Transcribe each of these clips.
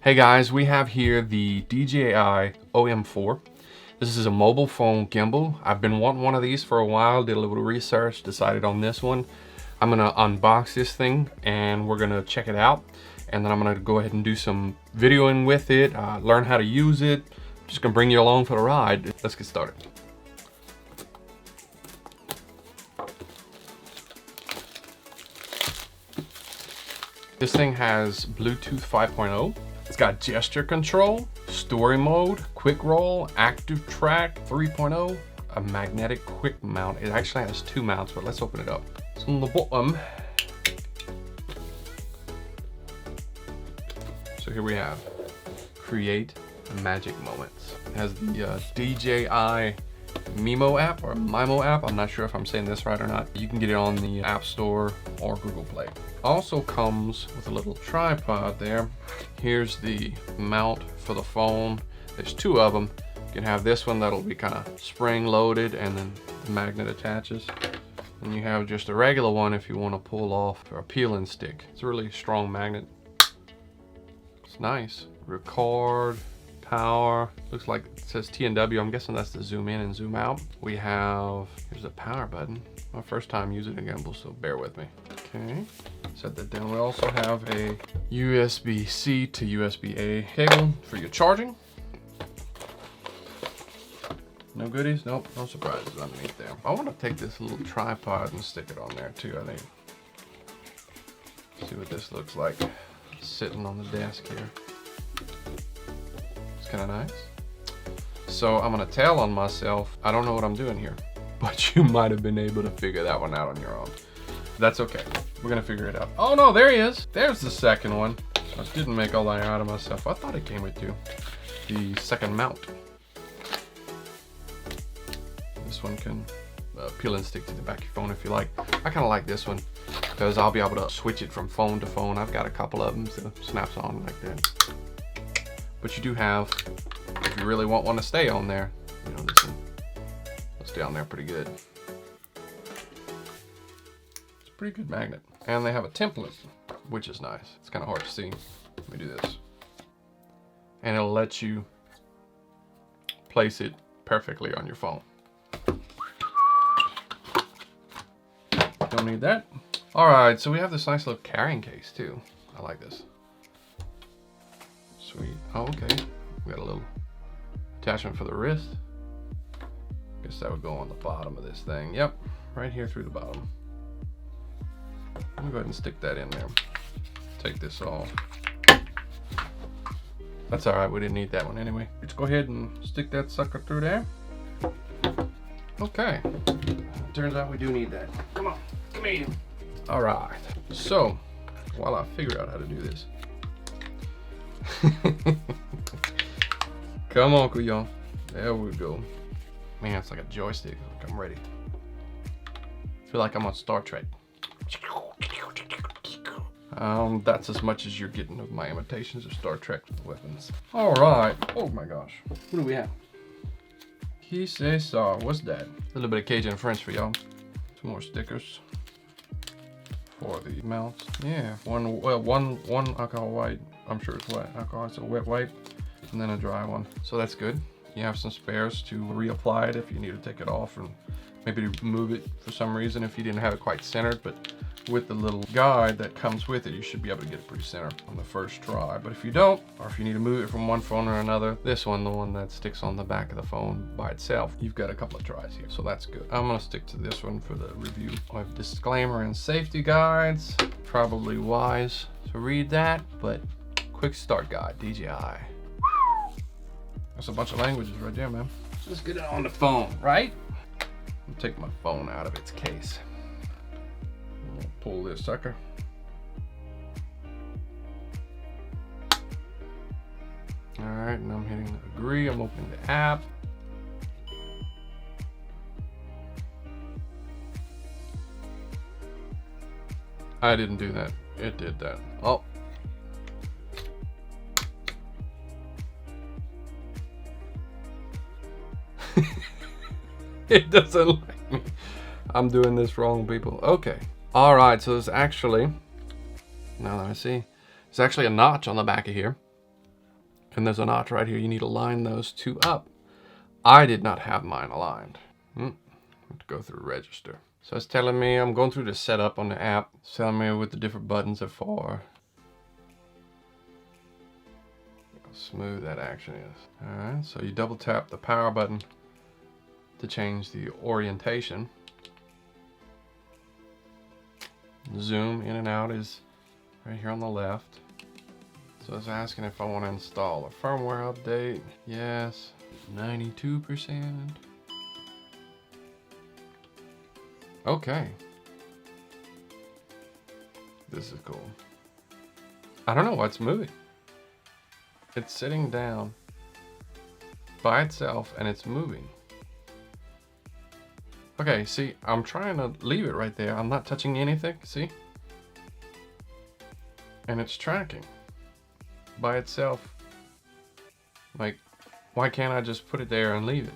Hey guys, we have here the DJI OM4. This is a mobile phone gimbal. I've been wanting one of these for a while, did a little research, decided on this one. I'm gonna unbox this thing and we're gonna check it out. And then I'm gonna go ahead and do some videoing with it, learn how to use it. Just gonna bring you along for the ride. Let's get started. This thing has Bluetooth 5.0. It's got gesture control, story mode, quick roll, active track 3.0, a magnetic quick mount. It actually has two mounts, but let's open it up. It's on the bottom. So here we have create magic moments. It has the DJI Mimo app or Mimo app. I'm not sure if I'm saying this right or not. You can get it on the App Store or Google Play. Also comes with a little tripod there. Here's the mount for the phone. There's two of them. You can have this one that'll be kind of spring loaded and then the magnet attaches. And you have just a regular one if you want to pull off a peeling stick. It's a really strong magnet. It's nice. Record, power, looks like it says T&W. I'm guessing that's the zoom in and zoom out. We have, here's a power button. My first time using a gimbal, so bear with me. Okay, set that down. We also have a USB-C to USB-A cable for your charging. No goodies? Nope, no surprises underneath there. I want to take this little tripod and stick it on there too, I think. See what this looks like sitting on the desk here. It's kind of nice. So I'm gonna tell on myself. I don't know what I'm doing here, but you might have been able to figure that one out on your own. That's okay. We're gonna figure it out. Oh no, there he is. There's the second one. I didn't make all that out of myself. I thought it came with two. The second mount. This one can peel and stick to the back of your phone if you like. I kind of like this one because I'll be able to switch it from phone to phone. I've got a couple of them, so it snaps on like that. But you do have, if you really want one to stay on there, you know, this one will stay on there pretty good. It's a pretty good magnet. And they have a template, which is nice. It's kind of hard to see. Let me do this. And it'll let you place it perfectly on your phone. Don't need that. All right, so we have this nice little carrying case too. I like this. Sweet. Oh, okay. We got a little attachment for the wrist. Guess that would go on the bottom of this thing. Yep, right here through the bottom. I'm gonna go ahead and stick that in there. Take this off. That's all right, we didn't need that one anyway. Let's go ahead and stick that sucker through there. Okay. Turns out we do need that. Come on, come here. All right, so while I figure out how to do this. Come on, Kuyon. There we go. Man, it's like a joystick. I'm ready. I feel like I'm on Star Trek. That's as much as you're getting of my imitations of Star Trek weapons. All right. Oh my gosh. What do we have? He says so. What's that? A little bit of Cajun French for y'all. Some more stickers for the mounts. Yeah. One alcohol white. I'm sure it's wet alcohol. It's a wet wipe, and then a dry one. So that's good. You have some spares to reapply it if you need to take it off and maybe to move it for some reason if you didn't have it quite centered. But with the little guide that comes with it, you should be able to get it pretty centered on the first try. But if you don't, or if you need to move it from one phone or another, this one, the one that sticks on the back of the phone by itself, you've got a couple of tries here, so that's good. I'm gonna stick to this one for the review. I have disclaimer and safety guides, probably wise to read that, but quick start guide, DJI. That's a bunch of languages right there, man. Let's get it on the phone, right? I'll take my phone out of its case. I'll pull this sucker. All right, and I'm hitting agree. I'm opening the app. I didn't do that. It did that. Oh. It doesn't like me. I'm doing this wrong, people. Okay. All right, so there's actually, now that I see, there's actually a notch on the back of here. And there's a notch right here. You need to line those two up. I did not have mine aligned. I have to go through register. So it's telling me, I'm going through the setup on the app. It's telling me what the different buttons are for. How smooth that action is. All right, so you double tap the power button to change the orientation. Zoom in and out is right here on the left. So it's asking if I want to install a firmware update. Yes, 92%. Okay. This is cool. I don't know why it's moving. It's sitting down by itself and it's moving. Okay, see, I'm trying to leave it right there. I'm not touching anything, see? And it's tracking by itself. Like, why can't I just put it there and leave it?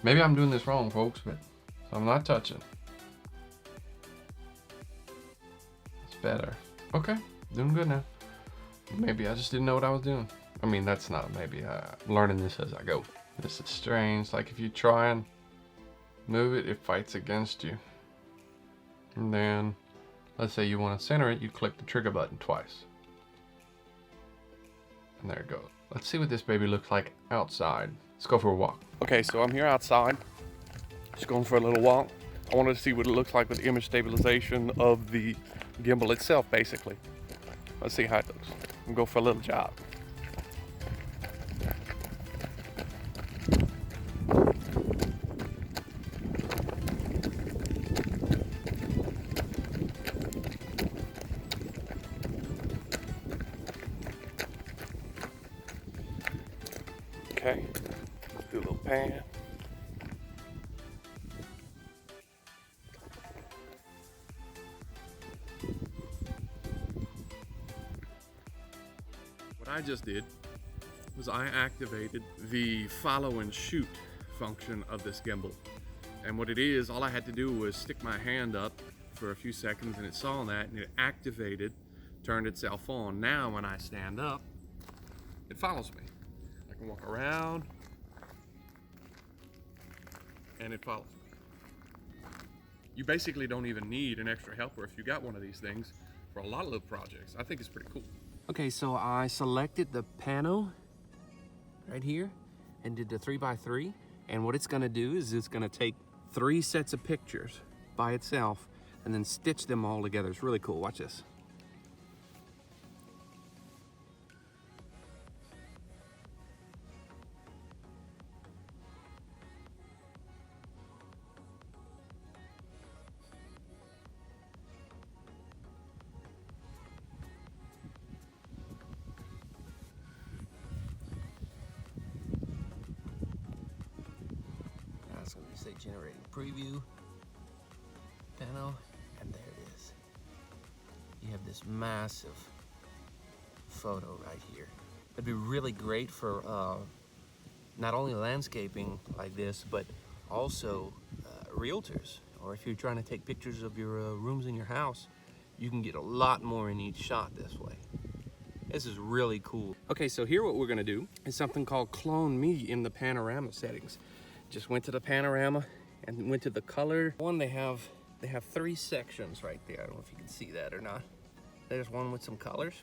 Maybe I'm doing this wrong, folks, but I'm not touching. It's better. Okay, doing good now. Maybe I just didn't know what I was doing. I mean, that's not a maybe. I'm learning this as I go. This is strange. Like if you try and move it, it fights against you. And then, let's say you want to center it, you click the trigger button twice. And there it goes. Let's see what this baby looks like outside. Let's go for a walk. Okay, so I'm here outside. Just going for a little walk. I wanted to see what it looks like with the image stabilization of the gimbal itself, basically. Let's see how it looks. I'm gonna go for a little jog. Okay, let's do a little pan. What I just did was I activated the follow and shoot function of this gimbal. And what it is, all I had to do was stick my hand up for a few seconds and it saw that and it activated, turned itself on. Now when I stand up, it follows me. I can walk around and it follows me. You basically don't even need an extra helper if you got one of these things for a lot of little projects. I think it's pretty cool. Okay, so I selected the pano right here and did the 3x3. And what it's gonna do is it's gonna take 3 sets of pictures by itself and then stitch them all together. It's really cool, watch this. So we say generating preview panel, and there it is. You have this massive photo right here. It'd be really great for not only landscaping like this, but also realtors, or if you're trying to take pictures of your rooms in your house, you can get a lot more in each shot this way. This is really cool. Okay, so here what we're gonna do is something called clone me in the panorama settings. Just went to the panorama and went to the color one. They have 3 sections right there. I don't know if you can see that or not. There's one with some colors.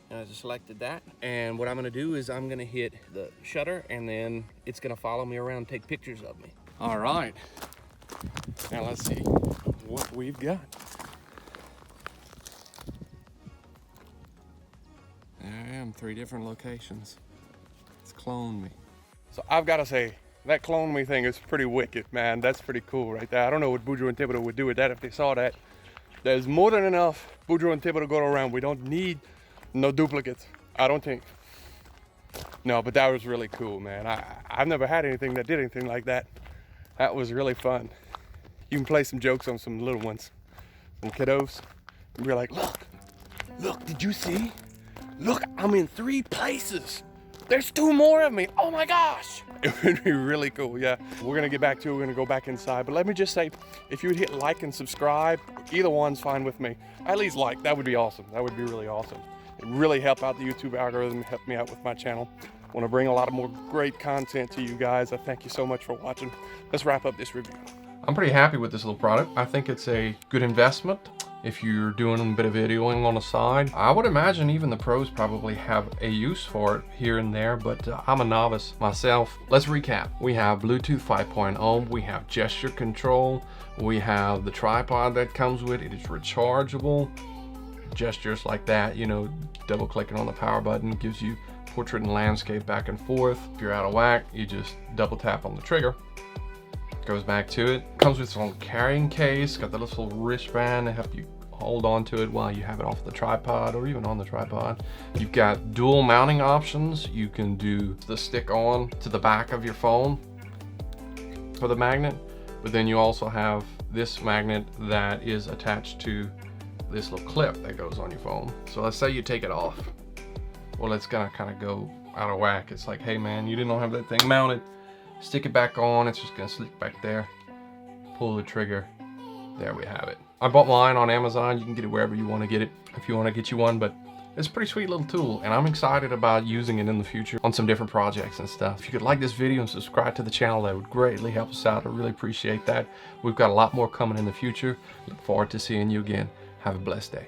And I just selected that. And what I'm gonna do is I'm gonna hit the shutter and then it's gonna follow me around and take pictures of me. All right. Now let's see what we've got. There I am, 3 different locations. It's clone me. So I've got to say, that clone me thing is pretty wicked, man. That's pretty cool right there. I don't know what Boudreaux and Thibodeau would do with that if they saw that. There's more than enough Boudreaux and Thibodeau go around. We don't need no duplicates, I don't think. No, but that was really cool, man. I've never had anything that did anything like that. That was really fun. You can play some jokes on some little ones, some kiddos. And be like, look, did you see? Look, I'm in 3 places. There's 2 more of me. Oh my gosh. It would be really cool, yeah. We're gonna get back to it. We're gonna go back inside. But let me just say, if you would hit like and subscribe, either one's fine with me. At least like, that would be awesome. That would be really awesome. It really helped out the YouTube algorithm, helped me out with my channel. I want to bring a lot of more great content to you guys. I thank you so much for watching. Let's wrap up this review. I'm pretty happy with this little product. I think it's a good investment if you're doing a bit of videoing on the side. I would imagine even the pros probably have a use for it here and there, but I'm a novice myself. Let's recap. We have Bluetooth 5.0, we have gesture control, we have the tripod that comes with it. It is rechargeable. Gestures like that, you know, double clicking on the power button gives you portrait and landscape back and forth. If you're out of whack, you just double tap on the trigger. Goes back to it. Comes with its own carrying case, got the little wristband to help you hold on to it while you have it off the tripod or even on the tripod. You've got dual mounting options. You can do the stick on to the back of your phone for the magnet, but then you also have this magnet that is attached to this little clip that goes on your phone. So let's say you take it off. Well, it's gonna kind of go out of whack. It's like, hey man, you didn't have that thing mounted. Stick it back on, it's just gonna slip back there. Pull the trigger, there we have it. I bought mine on Amazon. You can get it wherever you want to get it if you want to get you one, but it's a pretty sweet little tool and I'm excited about using it in the future on some different projects and stuff. If you could like this video and subscribe to the channel, that would greatly help us out. I really appreciate that. We've got a lot more coming in the future. Look forward to seeing you again. Have a blessed day.